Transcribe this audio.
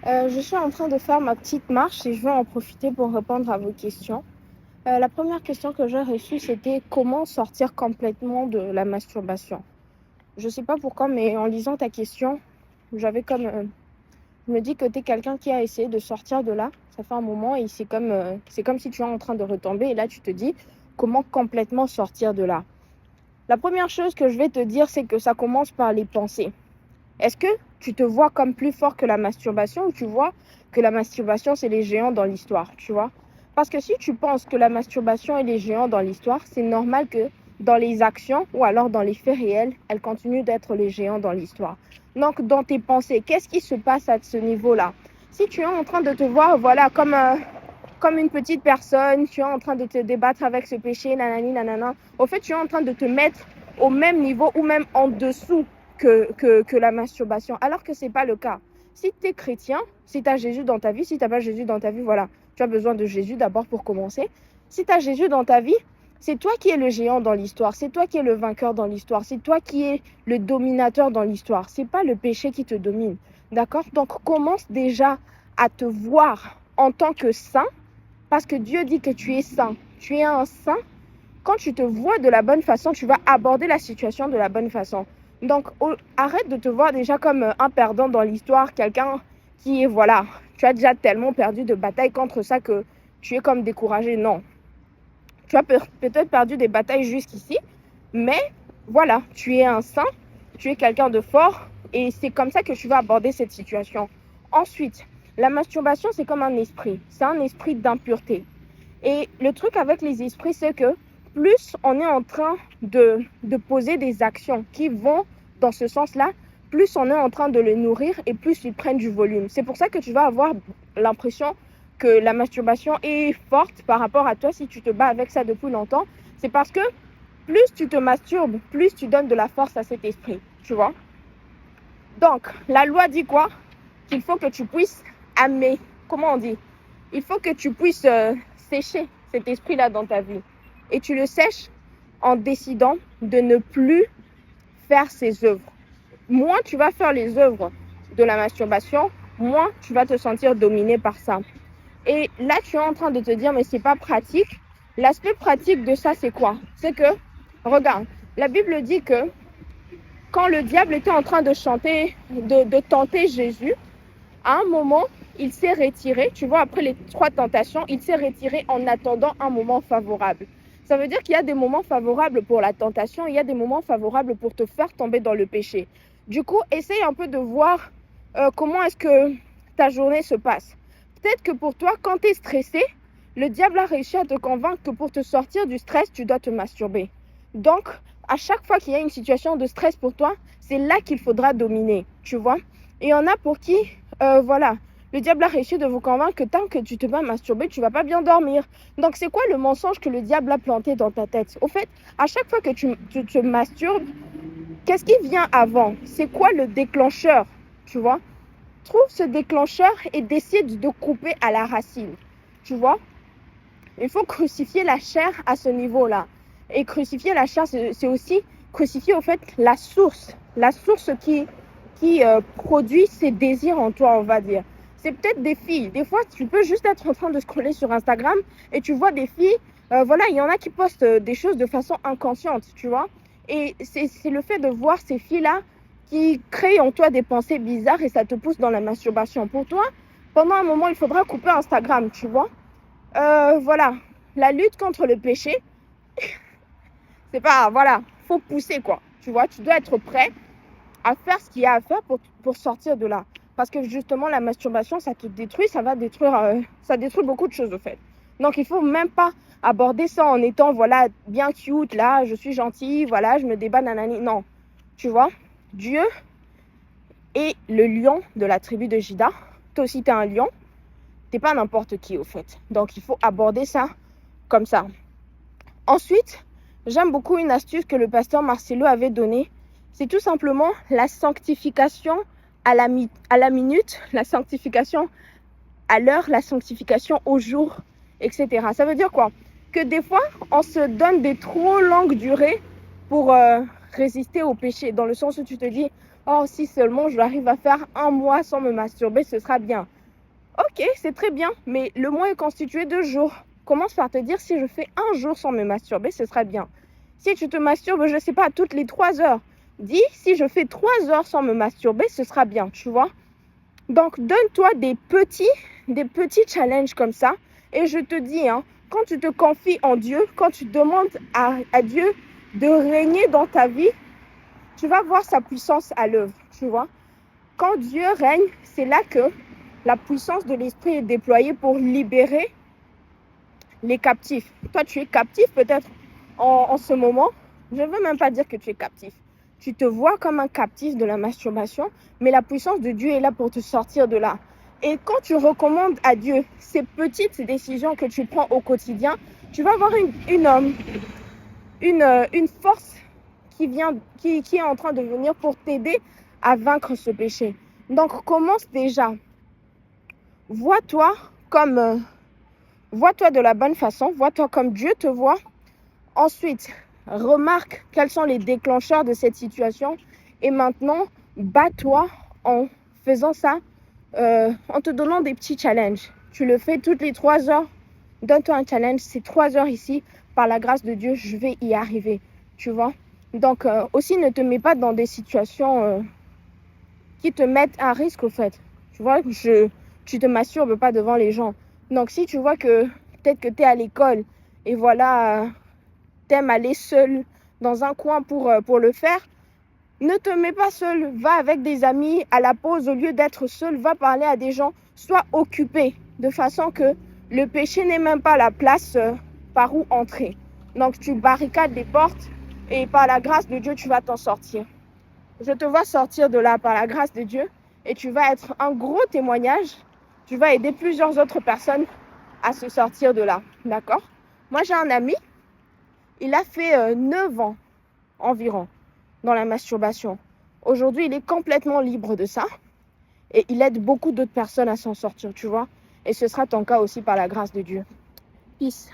Je suis en train de faire ma petite marche et je vais en profiter pour répondre à vos questions. La première question que j'ai reçue, c'était comment sortir complètement de la masturbation. Je ne sais pas pourquoi, mais en lisant ta question, j'avais je me dis que tu es quelqu'un qui a essayé de sortir de là. Ça fait un moment et c'est comme si tu es en train de retomber et là tu te dis comment complètement sortir de là. La première chose que je vais te dire, c'est que ça commence par les pensées. Est-ce que tu te vois comme plus fort que la masturbation ou tu vois que la masturbation, c'est les géants dans l'histoire, tu vois? Parce que si tu penses que la masturbation est les géants dans l'histoire, c'est normal que dans les actions ou alors dans les faits réels, elle continue d'être les géants dans l'histoire. Donc, dans tes pensées, qu'est-ce qui se passe à ce niveau-là? Si tu es en train de te voir, voilà, comme une petite personne, tu es en train de te débattre avec ce péché, nanani, nanana, au fait, tu es en train de te mettre au même niveau ou même en dessous que la masturbation, alors que ce n'est pas le cas. Si tu es chrétien, si tu as Jésus dans ta vie, si tu n'as pas Jésus dans ta vie, voilà, tu as besoin de Jésus d'abord pour commencer. Si tu as Jésus dans ta vie, c'est toi qui es le géant dans l'histoire, c'est toi qui es le vainqueur dans l'histoire, c'est toi qui es le dominateur dans l'histoire, c'est pas le péché qui te domine, d'accord? Donc commence déjà à te voir en tant que saint, parce que Dieu dit que tu es saint, tu es un saint. Quand tu te vois de la bonne façon, tu vas aborder la situation de la bonne façon. Donc, arrête de te voir déjà comme un perdant dans l'histoire, quelqu'un qui est, voilà, tu as déjà tellement perdu de batailles contre ça que tu es comme découragé. Non. Tu as peut-être perdu des batailles jusqu'ici, mais voilà, tu es un saint, tu es quelqu'un de fort et c'est comme ça que tu vas aborder cette situation. Ensuite, la masturbation, c'est comme un esprit. C'est un esprit d'impureté. Et le truc avec les esprits, c'est que plus on est en train de poser des actions qui vont dans ce sens-là, plus on est en train de le nourrir et plus ils prennent du volume. C'est pour ça que tu vas avoir l'impression que la masturbation est forte par rapport à toi si tu te bats avec ça depuis longtemps. C'est parce que plus tu te masturbes, plus tu donnes de la force à cet esprit, tu vois. Donc, la loi dit quoi? Qu'il faut que tu puisses comment on dit? Il faut que tu puisses sécher cet esprit-là dans ta vie. Et tu le sèches en décidant de ne plus faire ces œuvres. Moins tu vas faire les œuvres de la masturbation, moins tu vas te sentir dominé par ça. Et là, tu es en train de te dire, mais c'est pas pratique. L'aspect pratique de ça, c'est quoi? C'est que, regarde, la Bible dit que quand le diable était en train de tenter Jésus, à un moment, il s'est retiré, tu vois, après les 3 tentations, il s'est retiré en attendant un moment favorable. Ça veut dire qu'il y a des moments favorables pour la tentation, il y a des moments favorables pour te faire tomber dans le péché. Du coup, essaye un peu de voir comment est-ce que ta journée se passe. Peut-être que pour toi, quand tu es stressé, le diable a réussi à te convaincre que pour te sortir du stress, tu dois te masturber. Donc, à chaque fois qu'il y a une situation de stress pour toi, c'est là qu'il faudra dominer, tu vois. Et il y en a pour qui voilà, le diable a réussi de vous convaincre que tant que tu te vas masturber, tu vas pas bien dormir. Donc, c'est quoi le mensonge que le diable a planté dans ta tête? Au fait, à chaque fois que tu te masturbes, qu'est-ce qui vient avant? C'est quoi le déclencheur? Tu vois? Trouve ce déclencheur et décide de couper à la racine. Tu vois? Il faut crucifier la chair à ce niveau-là. Et crucifier la chair, c'est aussi crucifier, au fait, la source qui produit ces désirs en toi, on va dire. C'est peut-être des filles. Des fois, tu peux juste être en train de scroller sur Instagram et tu vois des filles, voilà, il y en a qui postent des choses de façon inconsciente, tu vois. Et c'est le fait de voir ces filles-là qui créent en toi des pensées bizarres et ça te pousse dans la masturbation. Pour toi, pendant un moment, il faudra couper Instagram, tu vois. Voilà, la lutte contre le péché, c'est pas, voilà, faut pousser quoi, tu vois, tu dois être prêt à faire ce qu'il y a à faire pour sortir de là. Parce que justement, la masturbation, ça te détruit, ça détruit beaucoup de choses au fait. Donc, il faut même pas aborder ça en étant, voilà, bien cute, là, je suis gentille, voilà, je me débat, nanani. Non, tu vois, Dieu est le lion de la tribu de Juda. Toi aussi, t'es un lion. T'es pas n'importe qui au fait. Donc, il faut aborder ça comme ça. Ensuite, j'aime beaucoup une astuce que le pasteur Marcelo avait donnée. C'est tout simplement la sanctification à la minute, la sanctification à l'heure, la sanctification au jour, etc. Ça veut dire quoi? Que des fois, on se donne des trop longues durées pour résister au péché. Dans le sens où tu te dis, oh, si seulement je arrive à faire 1 mois sans me masturber, ce sera bien. Ok, c'est très bien, mais le mois est constitué de jours. Commence par te dire, si je fais un jour sans me masturber, ce sera bien. Si tu te masturbes, je ne sais pas, toutes les 3 heures, dis, si je fais 3 heures sans me masturber, ce sera bien, tu vois. Donc, donne-toi des petits challenges comme ça. Et je te dis, hein, quand tu te confies en Dieu, quand tu demandes à Dieu de régner dans ta vie, tu vas voir sa puissance à l'œuvre, tu vois. Quand Dieu règne, c'est là que la puissance de l'esprit est déployée pour libérer les captifs. Toi, tu es captif peut-être en ce moment. Je ne veux même pas dire que tu es captif. Tu te vois comme un captif de la masturbation, mais la puissance de Dieu est là pour te sortir de là. Et quand tu recommandes à Dieu ces petites décisions que tu prends au quotidien, tu vas avoir une force qui est en train de venir pour t'aider à vaincre ce péché. Donc, commence déjà. Vois-toi de la bonne façon, vois-toi comme Dieu te voit. Ensuite, remarque quels sont les déclencheurs de cette situation. Et maintenant, bats-toi en faisant ça, en te donnant des petits challenges. Tu le fais toutes les 3 heures. Donne-toi un challenge, c'est 3 heures ici. Par la grâce de Dieu, je vais y arriver. Tu vois? Donc, aussi, ne te mets pas dans des situations qui te mettent à risque, au fait. Tu vois, tu te masturbes pas devant les gens. Donc, si tu vois que peut-être que tu es à l'école et voilà, t'aimes aller seul dans un coin pour le faire, ne te mets pas seul. Va avec des amis à la pause. Au lieu d'être seul, va parler à des gens. Sois occupé de façon que le péché n'ait même pas la place par où entrer. Donc, tu barricades les portes et par la grâce de Dieu, tu vas t'en sortir. Je te vois sortir de là par la grâce de Dieu et tu vas être un gros témoignage. Tu vas aider plusieurs autres personnes à se sortir de là. D'accord? Moi, j'ai un ami, il a fait 9 ans environ dans la masturbation. Aujourd'hui, il est complètement libre de ça et il aide beaucoup d'autres personnes à s'en sortir, tu vois. Et ce sera ton cas aussi par la grâce de Dieu. Peace.